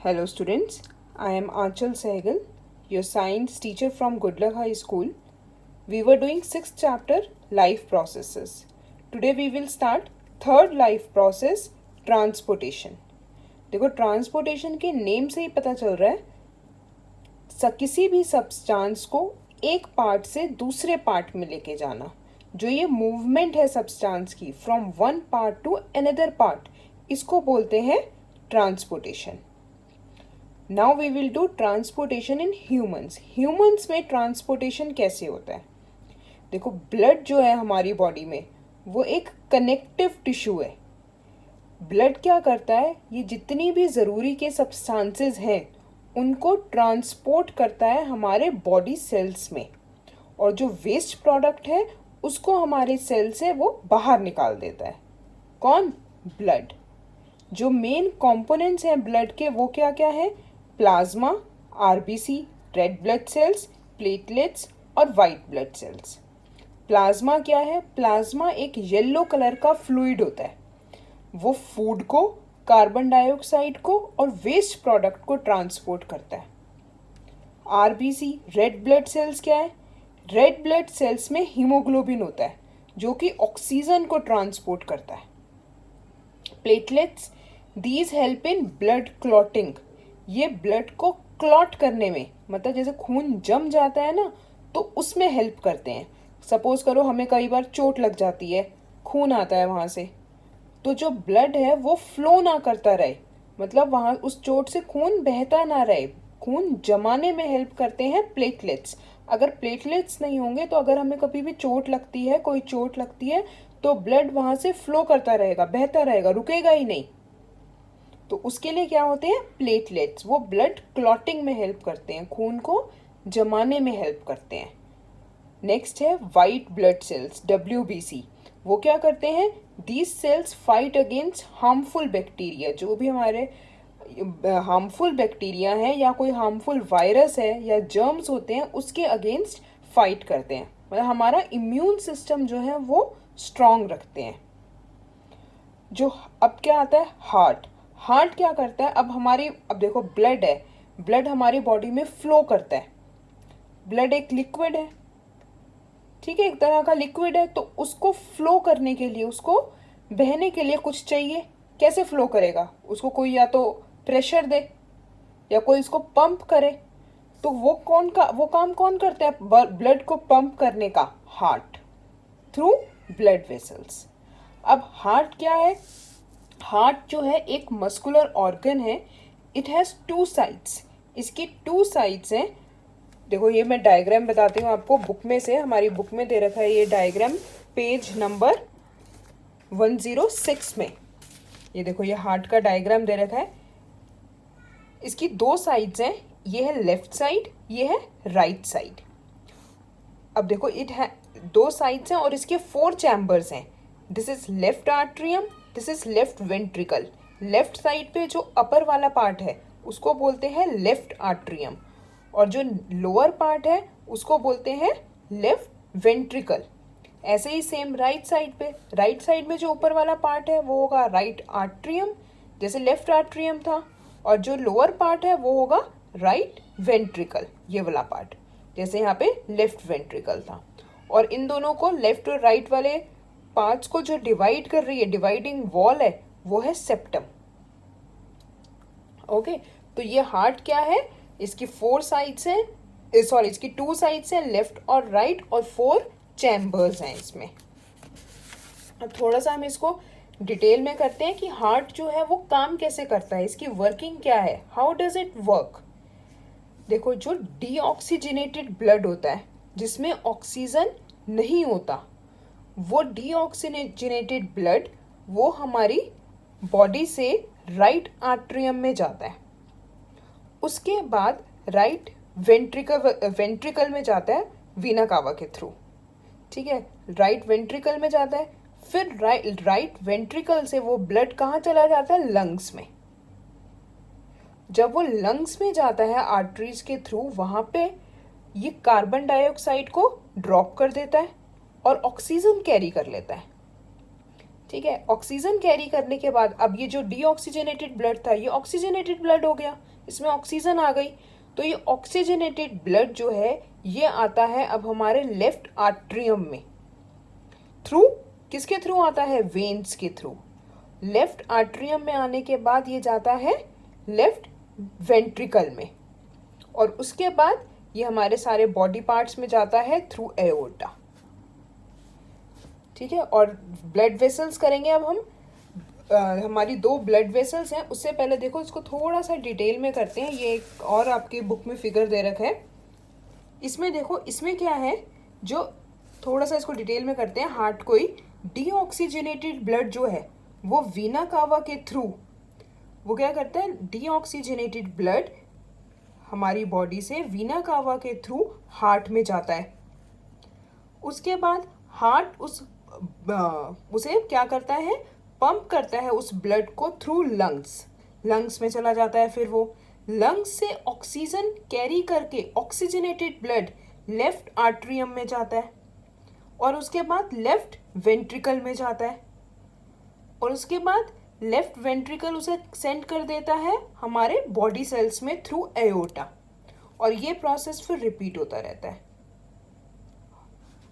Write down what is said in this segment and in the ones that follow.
Hello students, I am Aanchal Sehgal, your science teacher from Goodluck High School. We were doing 6th chapter life processes. Today we will start third life process transportation. देखो transportation के name से ही पता चल रहा है किसी भी substance को एक पार्ट से दूसरे पार्ट में लेके जाना. जो ये मूवमेंट है सब्सटेंस की from one part to another part, इसको बोलते हैं transportation. Now we will do transportation in humans. Humans में ट्रांसपोर्टेशन कैसे होता है? देखो ब्लड जो है हमारी बॉडी में वो एक कनेक्टिव टिश्यू है. ब्लड क्या करता है, ये जितनी भी ज़रूरी के सब्सटेंसेस हैं उनको ट्रांसपोर्ट करता है हमारे बॉडी सेल्स में, और जो वेस्ट प्रोडक्ट है उसको हमारे सेल से वो बाहर निकाल देता है. कौन? ब्लड. जो मेन कंपोनेंट्स हैं ब्लड के वो क्या क्या है? Plasma, RBC, red blood cells, platelets और वाइट ब्लड सेल्स. प्लाज्मा क्या है? प्लाज्मा एक येलो कलर का फ्लूइड होता है. वो फूड को, कार्बन डाइऑक्साइड को और वेस्ट प्रोडक्ट को ट्रांसपोर्ट करता है. आरबीसी, रेड ब्लड सेल्स क्या है? रेड ब्लड सेल्स में हीमोग्लोबिन होता है जो कि ऑक्सीजन को ट्रांसपोर्ट करता है. Platelets, these help in blood clotting. ये ब्लड को क्लॉट करने में, मतलब जैसे खून जम जाता है ना, तो उसमें हेल्प करते हैं. सपोज करो हमें कई बार चोट लग जाती है, खून आता है वहाँ से, तो जो ब्लड है वो फ्लो ना करता रहे, मतलब वहाँ उस चोट से खून बहता ना रहे, खून जमाने में हेल्प करते हैं प्लेटलेट्स. अगर प्लेटलेट्स नहीं होंगे तो अगर हमें कभी भी चोट लगती है, कोई चोट लगती है, तो ब्लड वहाँ से फ्लो करता रहेगा, बहता रहेगा, रुकेगा ही नहीं. तो उसके लिए क्या होते हैं? प्लेटलेट्स. वो ब्लड क्लॉटिंग में हेल्प करते हैं, खून को जमाने में हेल्प करते हैं. नेक्स्ट है वाइट ब्लड सेल्स, WBC. वो क्या करते हैं? These cells fight against harmful bacteria. जो भी हमारे हार्मफुल बैक्टीरिया हैं या कोई हार्मफुल वायरस है या जर्म्स होते हैं उसके अगेंस्ट फाइट करते हैं, मतलब हमारा इम्यून सिस्टम जो है वो स्ट्रॉन्ग रखते हैं. जो अब क्या आता है? हार्ट. हार्ट क्या करता है? अब देखो ब्लड है, ब्लड हमारी बॉडी में फ्लो करता है. ब्लड एक लिक्विड है, ठीक है, एक तरह का लिक्विड है, तो उसको फ्लो करने के लिए, उसको बहने के लिए कुछ चाहिए. कैसे फ्लो करेगा? उसको कोई या तो प्रेशर दे या कोई इसको पंप करे. तो वो काम कौन करता है ब्लड को पंप करने का? Heart, through blood vessels. अब हार्ट क्या है? हार्ट जो है एक मस्कुलर ऑर्गन है. It has 2 sides. इसकी 2 साइड्स हैं. देखो ये मैं डायग्राम बताती हूँ आपको बुक में से, हमारी बुक में दे रखा है ये डायग्राम पेज नंबर 106 में. ये देखो ये हार्ट का डायग्राम दे रखा है. इसकी 2 साइड्स हैं, ये है लेफ्ट साइड, ये है राइट साइड. अब देखो इट है 2 साइड्स हैं और इसके 4 चैम्बर्स हैं. This is left atrium, this is left ventricle. Left side पे जो अपर वाला पार्ट है उसको बोलते हैं लेफ्ट आर्ट्रियम, और जो लोअर पार्ट है उसको बोलते हैं लेफ्ट वेंट्रिकल. ऐसे ही सेम राइट साइड पे, राइट साइड में जो ऊपर वाला पार्ट है वो होगा राइट आर्ट्रियम, जैसे लेफ्ट आर्ट्रियम था, और जो लोअर पार्ट है वो होगा राइट वेंट्रिकल, ये वाला पार्ट, जैसे यहाँ पे लेफ्ट वेंट्रिकल था. और इन दोनों को, लेफ्ट और राइट वाले पार्ट्स को जो डिवाइड कर रही है, डिवाइडिंग वॉल है, वो है सेप्टम. ओके, तो ये हार्ट क्या है? इसकी 4 साइड्स हैं, सॉरी इसकी 2 साइड्स हैं, लेफ्ट और राइट, और 4 चैम्बर्स हैं इसमें. अब थोड़ा सा हम इसको डिटेल में करते हैं कि हार्ट जो है वो काम कैसे करता है, इसकी वर्किंग क्या है, हाउ डज इट वर्क. देखो जो डीऑक्सीजनेटेड ब्लड होता है जिसमें ऑक्सीजन नहीं होता, वो डीऑक्सीजनेटेड ब्लड वो हमारी बॉडी से राइट आर्ट्रियम में जाता है. उसके बाद राइट वेंट्रिकल में जाता है वीना कावा के थ्रू. ठीक है, राइट वेंट्रिकल में जाता है. फिर राइट वेंट्रिकल से वो ब्लड कहाँ चला जाता है? लंग्स में. जब वो लंग्स में जाता है आर्टरीज के थ्रू, वहाँ पे ये कार्बन डाइऑक्साइड को ड्रॉप कर देता है और ऑक्सीजन कैरी कर लेता है. ठीक है। ऑक्सीजन कैरी करने के बाद अब ये जो डीऑक्सीजनेटेड ब्लड था ये ऑक्सीजनेटेड ब्लड हो गया, इसमें ऑक्सीजन आ गई। तो ये ऑक्सीजनेटेड ब्लड जो है ये आता है अब हमारे लेफ्ट आर्ट्रियम में। थ्रू किसके थ्रू आता है? वेन्स के थ्रू। लेफ्ट आर्ट्रियम में आने के बाद ये जाता है लेफ्ट वेंट्रिकल में, और उसके बाद ये हमारे सारे बॉडी पार्ट्स में जाता है थ्रू एओर्टा। ठीक है। और ब्लड वेसल्स करेंगे अब हम। हमारी 2 ब्लड वेसल्स हैं। उससे पहले देखो इसको थोड़ा सा डिटेल में करते हैं। ये एक और आपकी बुक में फिगर दे रखा है, इसमें देखो इसमें क्या है, जो थोड़ा सा इसको डिटेल में करते हैं। हार्ट को ही डीऑक्सीजनेटेड ब्लड जो है वो वीना कावा के थ्रू वो क्या करता है, डीऑक्सीजनेटेड ब्लड हमारी बॉडी से वीना कावा के थ्रू हार्ट में जाता है। उसके बाद हार्ट उसे क्या करता है, पंप करता है उस ब्लड को थ्रू लंग्स में चला जाता है। फिर वो लंग्स से ऑक्सीजन कैरी करके ऑक्सीजनेटेड ब्लड लेफ्ट आर्ट्रियम में जाता है, और उसके बाद लेफ्ट वेंट्रिकल में जाता है, और उसके बाद लेफ्ट वेंट्रिकल उसे सेंड कर देता है हमारे बॉडी सेल्स में थ्रू एओर्टा, और ये प्रोसेस फिर रिपीट होता रहता है।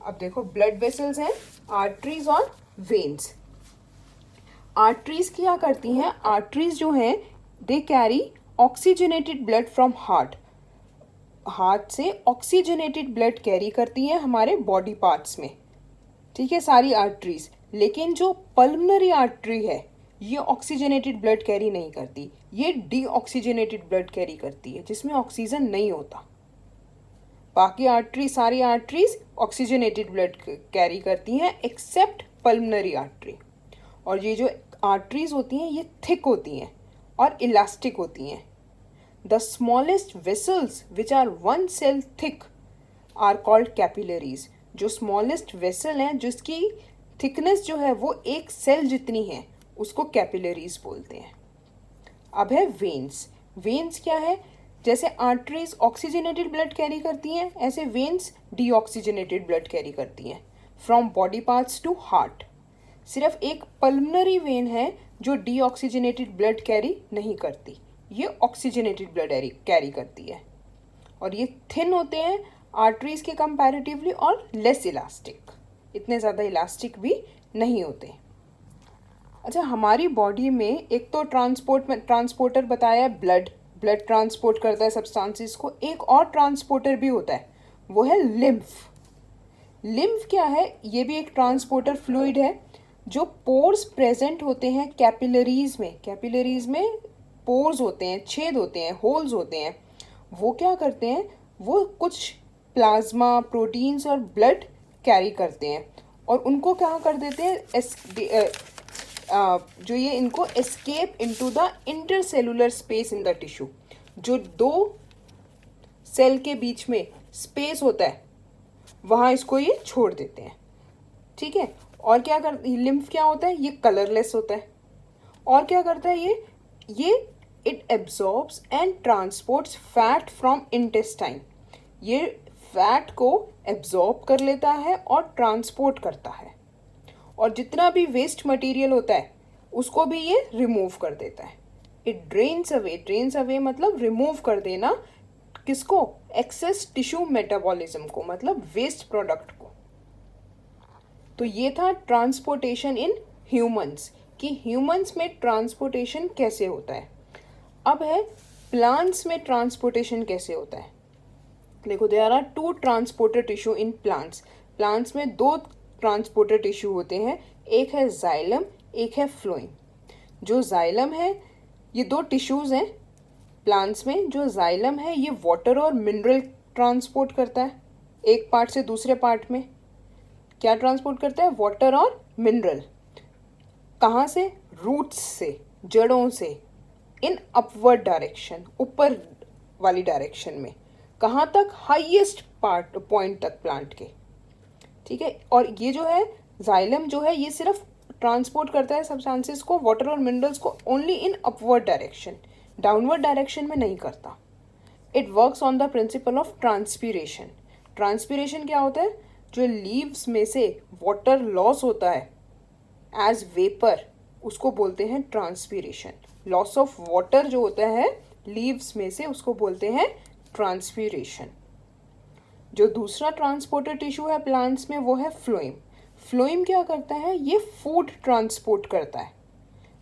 अब देखो ब्लड वेसल्स हैं, आर्टरीज और वेन्स। आर्टरीज क्या करती हैं? आर्टरीज जो हैं they carry oxygenated blood from heart से ऑक्सीजनेटेड ब्लड कैरी करती हैं हमारे बॉडी पार्ट्स में। ठीक है, सारी आर्टरीज। लेकिन जो पल्मोनरी आर्टरी है ये ऑक्सीजनेटेड ब्लड कैरी नहीं करती, ये डीऑक्सीजनेटेड ब्लड कैरी करती है जिसमें ऑक्सीजन नहीं होता। बाकी सारी आर्टरीज ऑक्सीजनेटेड ब्लड कैरी करती हैं एक्सेप्ट पल्मोनरी आर्टरी। और ये जो आर्टरीज होती हैं ये थिक होती हैं और इलास्टिक होती हैं। The smallest vessels which are 1 cell thick are called capillaries. जो स्मॉलेस्ट वेसल हैं जिसकी थिकनेस जो है वो 1 सेल जितनी है उसको कैपिलरीज बोलते हैं। अब है वेन्स। वेन्स क्या है? जैसे आर्टरीज ऑक्सीजनेटेड ब्लड कैरी करती हैं, ऐसे वेन्स डीऑक्सीजनेटेड ब्लड कैरी करती हैं from body parts to heart. सिर्फ एक पल्मोनरी वेन है जो डीऑक्सीजनेटेड ब्लड कैरी नहीं करती, ये ऑक्सीजनेटेड ब्लड कैरी करती है, और ये थिन होते हैं आर्टरीज के कंपैरेटिवली और लेस इलास्टिक, इतने ज़्यादा इलास्टिक भी नहीं होते। अच्छा, हमारी बॉडी में एक तो ट्रांसपोर्टर बताया ब्लड ट्रांसपोर्ट करता है सब्सटेंसेस को। एक और ट्रांसपोर्टर भी होता है, वो है लिम्फ क्या है? ये भी एक ट्रांसपोर्टर फ्लूइड है। जो पोर्स प्रेजेंट होते हैं कैपिलरीज में पोर्स होते हैं, छेद होते हैं, होल्स होते हैं। वो क्या करते हैं, वो कुछ प्लाज्मा, प्रोटीन्स और ब्लड कैरी करते हैं, और उनको क्या कर देते हैं, जो ये इनको escape into the intercellular space in the tissue. जो 2 सेल के बीच में स्पेस होता है वहाँ इसको ये छोड़ देते हैं। ठीक है। और क्या लिम्फ क्या होता है? ये कलरलेस होता है। और क्या करता है ये it absorbs and transports fat from intestine. ये फैट को एब्जॉर्ब कर लेता है और ट्रांसपोर्ट करता है, और जितना भी वेस्ट मटेरियल होता है उसको भी ये रिमूव कर देता है। इट ड्रेन्स अवे मतलब रिमूव कर देना, किसको? एक्सेस टिश्यू मेटाबॉलिज्म को, मतलब वेस्ट प्रोडक्ट को। तो ये था ट्रांसपोर्टेशन इन ह्यूमंस, कि ह्यूमंस में ट्रांसपोर्टेशन कैसे होता है। अब है प्लांट्स में ट्रांसपोर्टेशन कैसे होता है। देखो, there are 2 transporter tissue in plants में 2 ट्रांसपोर्टर टिश्यू होते हैं, एक है जाइलम, एक है फ्लोएम। जो जाइलम है, ये 2 टिश्यूज हैं प्लांट्स में। जो जाइलम है ये वाटर और मिनरल ट्रांसपोर्ट करता है एक पार्ट से दूसरे पार्ट में। क्या ट्रांसपोर्ट करता है? वाटर और मिनरल। कहाँ से? रूट्स से, जड़ों से, इन अपवर्ड डायरेक्शन, ऊपर वाली डायरेक्शन में। कहाँ तक? हाईएस्ट पॉइंट तक प्लांट के। ठीक है। और ये जो है जाइलम जो है ये सिर्फ ट्रांसपोर्ट करता है सब्सटेंसेस को, वाटर और मिनरल्स को, only in upward direction, downward direction में नहीं करता। It works on the principle of transpiration. Transpiration क्या होता है? जो लीव्स में से वाटर लॉस होता है एज वेपर, उसको बोलते हैं ट्रांसपीरेशन। लॉस ऑफ वाटर जो होता है लीव्स में से, उसको बोलते हैं ट्रांसपीरेशन। जो दूसरा ट्रांसपोर्टर टिश्यू है प्लांट्स में वो है फ्लोएम। फ्लोएम क्या करता है, ये फूड ट्रांसपोर्ट करता है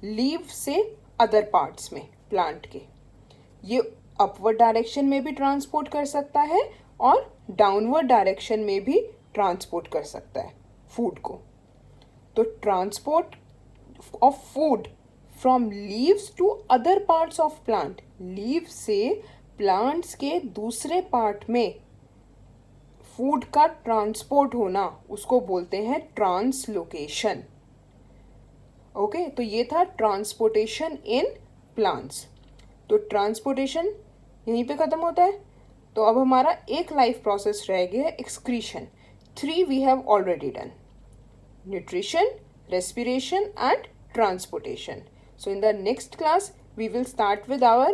लीव से अदर पार्ट्स में प्लांट के। ये अपवर्ड डायरेक्शन में भी ट्रांसपोर्ट कर सकता है और डाउनवर्ड डायरेक्शन में भी ट्रांसपोर्ट कर सकता है फूड को। तो transport of food from leaves to other parts of plant, leaf से प्लांट्स के दूसरे पार्ट में फूड का ट्रांसपोर्ट होना, उसको बोलते हैं ट्रांसलोकेशन। ओके, तो ये था ट्रांसपोर्टेशन इन प्लांट्स। तो ट्रांसपोर्टेशन यहीं पे ख़त्म होता है। तो अब हमारा एक लाइफ प्रोसेस रह गया, excretion. 3 we have already done, nutrition, respiration and transportation. So in the next class we will start with our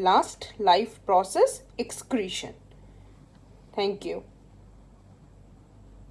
last life process, excretion. Thank you.